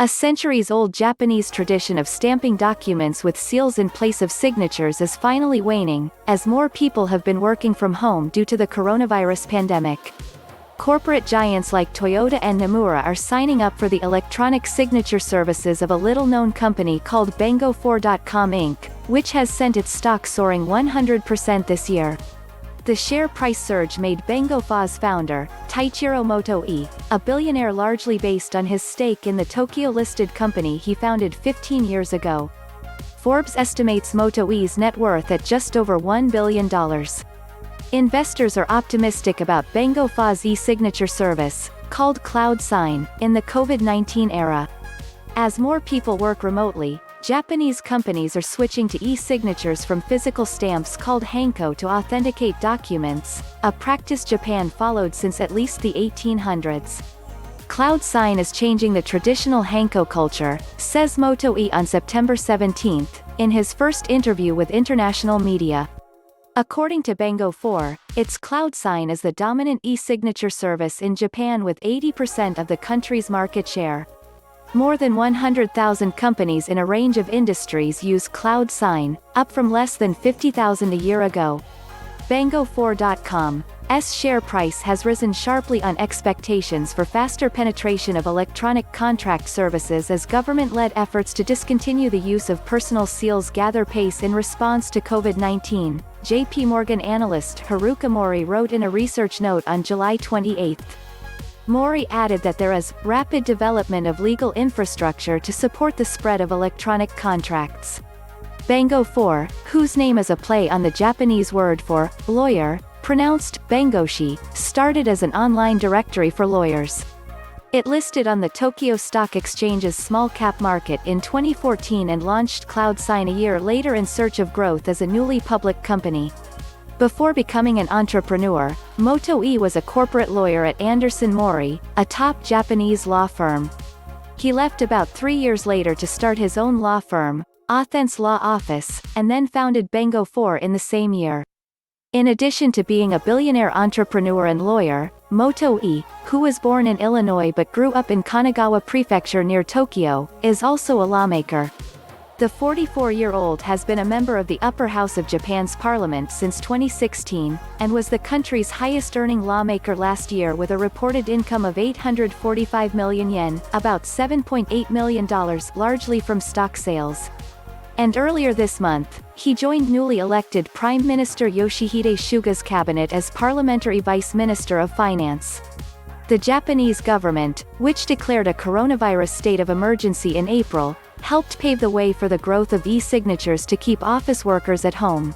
A centuries-old Japanese tradition of stamping documents with seals in place of signatures is finally waning, as more people have been working from home due to the coronavirus pandemic. Corporate giants like Toyota and Nomura are signing up for the electronic signature services of a little-known company called bengo4.com Inc., which has sent its stock soaring 100% this year. The share price surge made bengo4's founder, Taichiro Motoe, a billionaire largely based on his stake in the Tokyo-listed company he founded 15 years ago. Forbes estimates Motoe's net worth at just over $1 billion. Investors are optimistic about bengo4's e-signature service, called CloudSign, in the COVID-19 era. As more people work remotely, Japanese companies are switching to e-signatures from physical stamps called hanko to authenticate documents, a practice Japan followed since at least the 1800s. CloudSign is changing the traditional hanko culture, says Motoe on September 17, in his first interview with international media. According to bengo4, its CloudSign is the dominant e-signature service in Japan with 80% of the country's market share. More than 100,000 companies in a range of industries use CloudSign, up from less than 50,000 a year ago. bengo4.com's share price has risen sharply on expectations for faster penetration of electronic contract services as government-led efforts to discontinue the use of personal seals gather pace in response to COVID-19, JPMorgan analyst Haruka Mori wrote in a research note on July 28. Mori added that there is rapid development of legal infrastructure to support the spread of electronic contracts. bengo4, whose name is a play on the Japanese word for lawyer, pronounced bengoshi, started as an online directory for lawyers. It listed on the Tokyo Stock Exchange's small-cap market in 2014 and launched CloudSign a year later in search of growth as a newly public company. Before becoming an entrepreneur, Motoe was a corporate lawyer at Anderson Mori, a top Japanese law firm. He left about 3 years later to start his own law firm, Authense Law Office, and then founded bengo4 in the same year. In addition to being a billionaire entrepreneur and lawyer, Motoe, who was born in Illinois but grew up in Kanagawa Prefecture near Tokyo, is also a lawmaker. The 44-year-old has been a member of the upper house of Japan's parliament since 2016, and was the country's highest-earning lawmaker last year with a reported income of 845 million yen, about $7.8 million, largely from stock sales. And earlier this month, he joined newly elected Prime Minister Yoshihide Suga's cabinet as Parliamentary Vice Minister of Finance. The Japanese government, which declared a coronavirus state of emergency in April, helped pave the way for the growth of e-signatures to keep office workers at home.